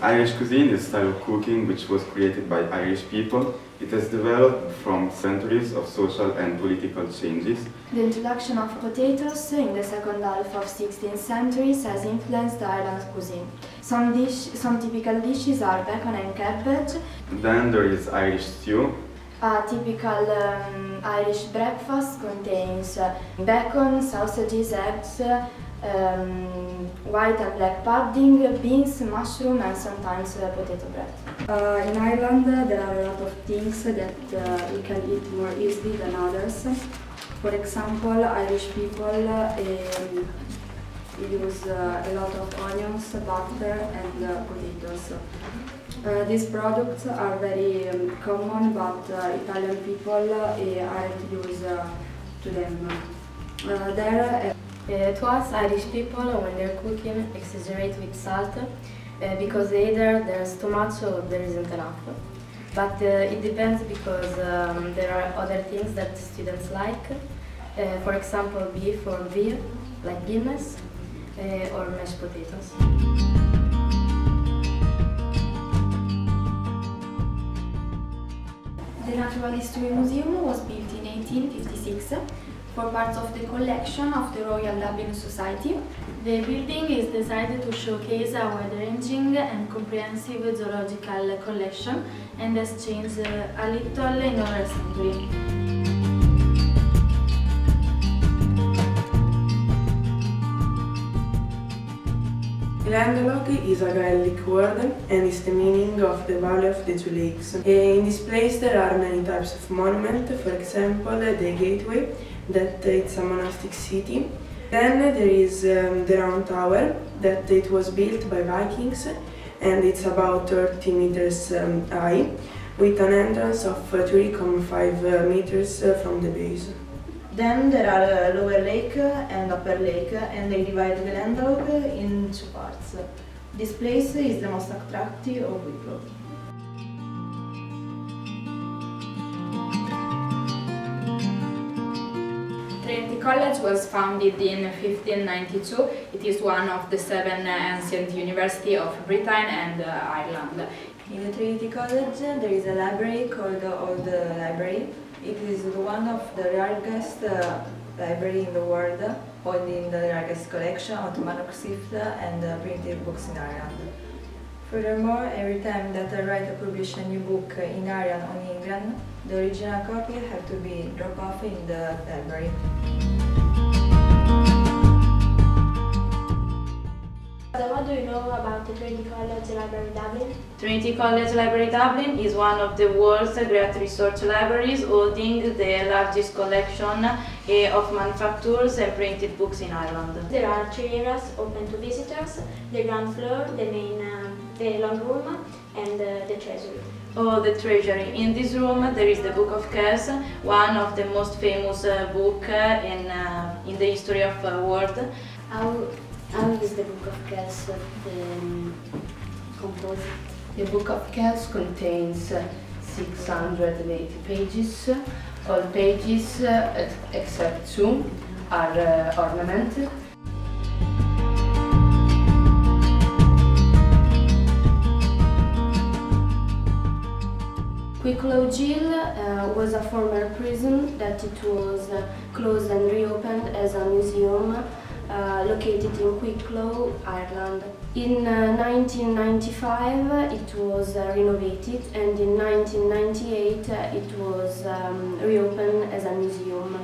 Irish cuisine is a style of cooking which was created by Irish people. It has developed from centuries of social and political changes. The introduction of potatoes in the second half of 16th century has influenced Ireland's cuisine. Some typical dishes are bacon and cabbage. Then there is Irish stew. A typical Irish breakfast contains bacon, sausages, eggs, white and black pudding, beans, mushroom and sometimes potato bread. In Ireland there are a lot of things that you can eat more easily than others. For example, Irish people use a lot of onions, butter and potatoes. These products are very common, but Italian people aren't used to them. To us Irish people, when they're cooking, exaggerate with salt because either there's too much or there isn't enough. But it depends because there are other things that students like. For example, beef or beer, like Guinness, or mashed potatoes. The Natural History Museum was built in 1856 for parts of the collection of the Royal Dublin Society. The building is designed to showcase a wide-ranging and comprehensive zoological collection and has changed a little in over a century. Landlocked is a Gaelic word and is the meaning of the Valley of the Two Lakes. In this place there are many types of monuments, for example the Gateway, that it's a monastic city. Then there is the Round Tower, that it was built by Vikings and it's about 30 meters high, with an entrance of 3.5 meters from the base. Then there are Lower Lake and Upper Lake, and they divide the landlocked in two parts. This place is the most attractive of Wicklow. Trinity College was founded in 1592. It is one of the 7 ancient universities of Britain and Ireland. In the Trinity College there is a library called the Old Library. It is one of the largest library in the world, holding the largest collection of manuscripts and printed books in Ireland. Furthermore, every time that a writer publishes a new book in Ireland or in England, the original copy has to be dropped off in the library. What do you know about the Trinity College Library Dublin? Trinity College Library Dublin is one of the world's great research libraries, holding the largest collection of manufactures and printed books in Ireland. There are 3 areas open to visitors: the ground floor, the long room, and the treasury. Oh, the treasury. In this room there is the Book of Kells, one of the most famous books in the history of the world. How is the Book of Kells composed? The Book of Kells contains 680 pages. All pages, except 2, are ornamented. Wicklow Jail was a former prison that it was closed and reopened as a museum located in Wicklow, Ireland. In 1995 it was renovated, and in 1998 it was reopened as a museum,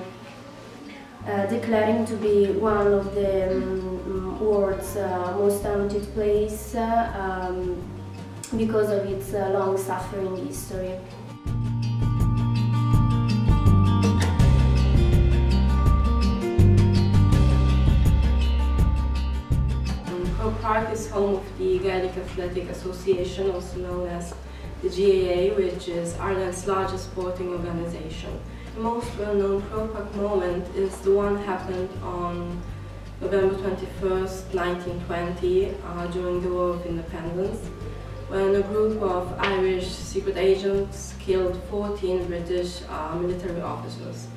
declaring to be one of the world's most haunted places because of its long-suffering history. Croke Park is home of the Gaelic Athletic Association, also known as the GAA, which is Ireland's largest sporting organisation. The most well-known Croke Park moment is the one happened on November 21st, 1920, during the War of Independence, when a group of Irish secret agents killed 14 British military officers.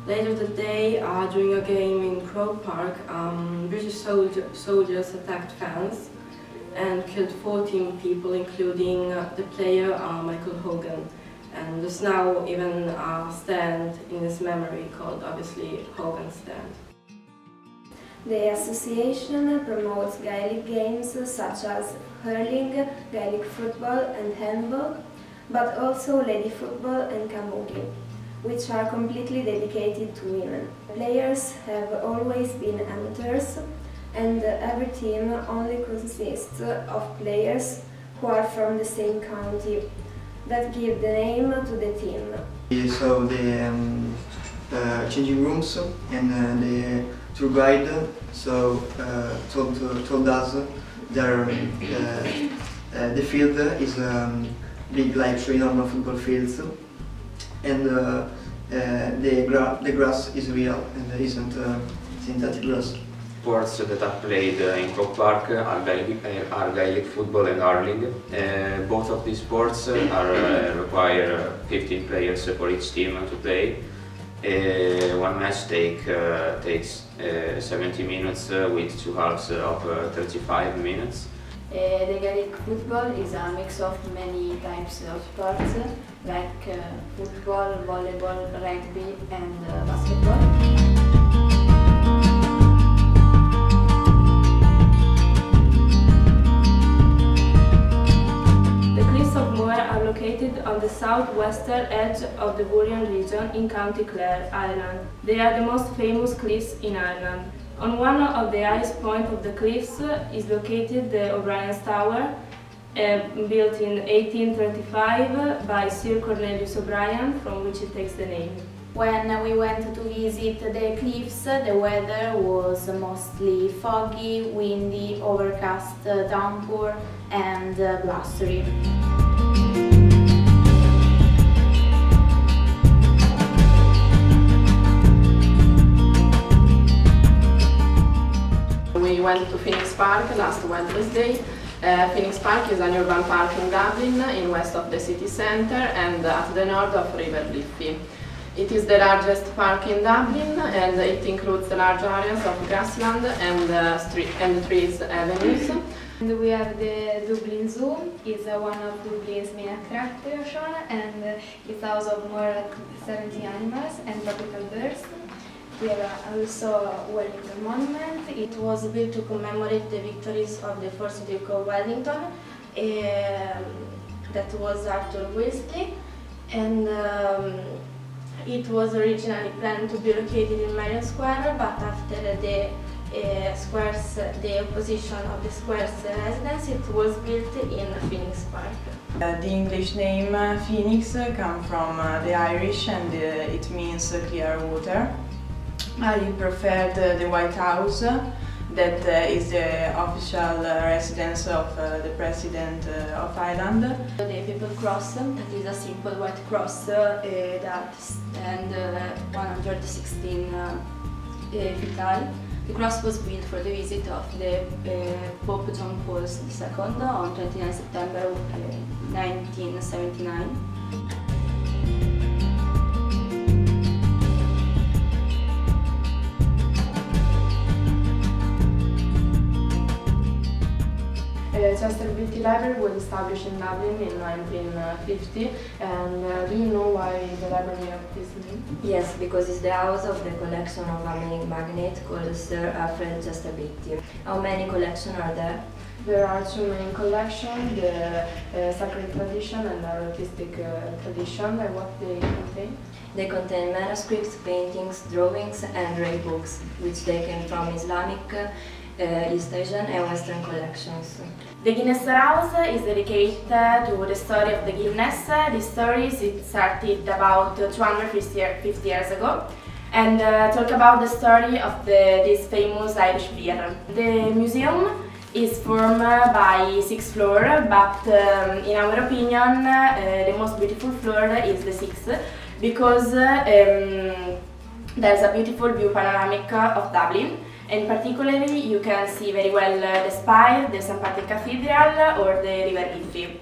Later that day, during a game in Croke Park, British soldiers attacked fans, and killed 14 people, including the player Michael Hogan. And there's now even a stand in his memory called, obviously, Hogan Stand. The association promotes Gaelic games such as hurling, Gaelic football and handball, but also lady football and camogie, which are completely dedicated to women. Players have always been amateurs, and every team only consists of players who are from the same county, that give the name to the team. So the changing rooms and the tour guide told us the field is big, like 3 normal football fields, and the grass is real and isn't synthetic grass. Sports that are played in Croke Park are Gaelic football and hurling. Both of these sports require 15 players for each team to play. One match takes 70 minutes with 2 halves of 35 minutes. The Gaelic football is a mix of many types of sports like football, volleyball, rugby and basketball. Are located on the southwestern edge of the Burren region in County Clare, Ireland. They are the most famous cliffs in Ireland. On one of the highest points of the cliffs is located the O'Brien's Tower, built in 1835 by Sir Cornelius O'Brien, from which it takes the name. When we went to visit the cliffs, the weather was mostly foggy, windy, overcast, downpour and blustery. We went to Phoenix Park last Wednesday. Phoenix Park is an urban park in Dublin, in west of the city centre and at the north of River Liffey. It is the largest park in Dublin and it includes large areas of grassland and trees avenues. And we have the Dublin Zoo. It's one of Dublin's main attractions and it's house of more than 70 animals and tropical birds. We have also Wellington Monument. It was built to commemorate the victories of the first Duke of Wellington, that was Arthur Wellesley, and it was originally planned to be located in Marion Square, but after the opposition of the square's residents, it was built in Phoenix Park. The English name Phoenix comes from the Irish and it means clear water. I preferred the White House, that is the official residence of the President of Ireland. The People Cross, that is a simple white cross that stands 116 feet high. The cross was built for the visit of the Pope John Paul II on 29 September 1979. Chester Beatty Library was established in Dublin in 1950, and do you know why the library of this name? Yes, because it's the house of the collection of a magnate called Sir Alfred Chester Beatty. How many collections are there? There are 2 main collections, the sacred tradition and the artistic tradition, and what they contain. They contain manuscripts, paintings, drawings and rare books, which they came from Islamic, East Asian and Western collections. The Guinness House is dedicated to the story of the Guinness. The story started about 250 years ago and talk about the story of this famous Irish beer. The museum is formed by 6 floors, but in our opinion the most beautiful floor is the 6th because there's a beautiful view panoramic of Dublin. And particularly you can see very well the spire, the St. Patrick Cathedral or the River Liffey.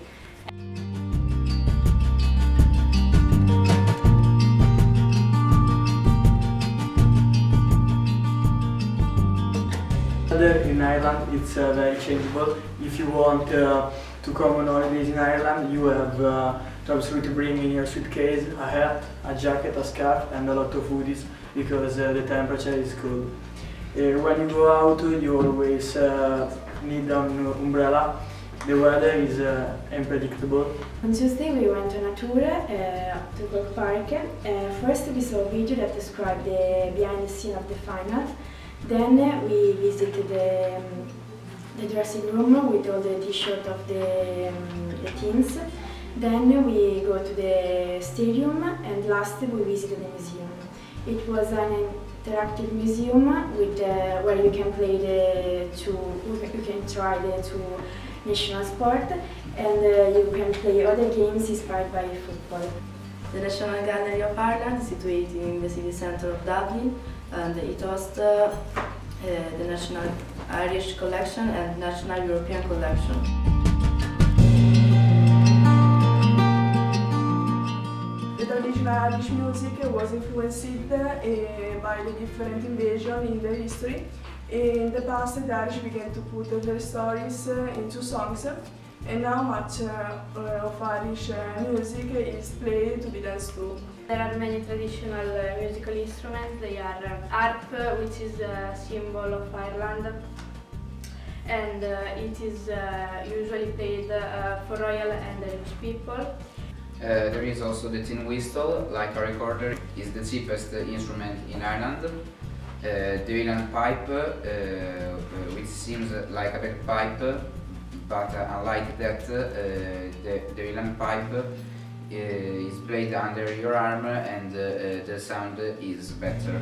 weather in Ireland it's very changeable. If you want to come on holidays in Ireland, you have to absolutely bring in your suitcase, a hat, a jacket, a scarf and a lot of hoodies because the temperature is cold. When you go out, you always need an umbrella. The weather is unpredictable. On Tuesday we went on a tour to Croke Park. First we saw a video that described the behind the scene of the final. Then we visited the dressing room with all the t-shirts of the teams. Then we go to the stadium and last we visited the museum. It was an interactive museum with where you can play you can try the two national sport and you can play other games inspired by football. The National Gallery of Ireland is situated in the city centre of Dublin and it hosts the National Irish Collection and National European Collection. The traditional Irish music was influenced by the different invasions in the history. In the past, the Irish began to put their stories into songs, and now much of Irish music is played to be danced to. There are many traditional musical instruments. They are harp, which is a symbol of Ireland, and it is usually played for royal and rich people. There is also the tin whistle, like a recorder, is the cheapest instrument in Ireland. The Highland pipe, which seems like a bagpipe, but unlike that, the Highland pipe is played under your arm and the sound is better.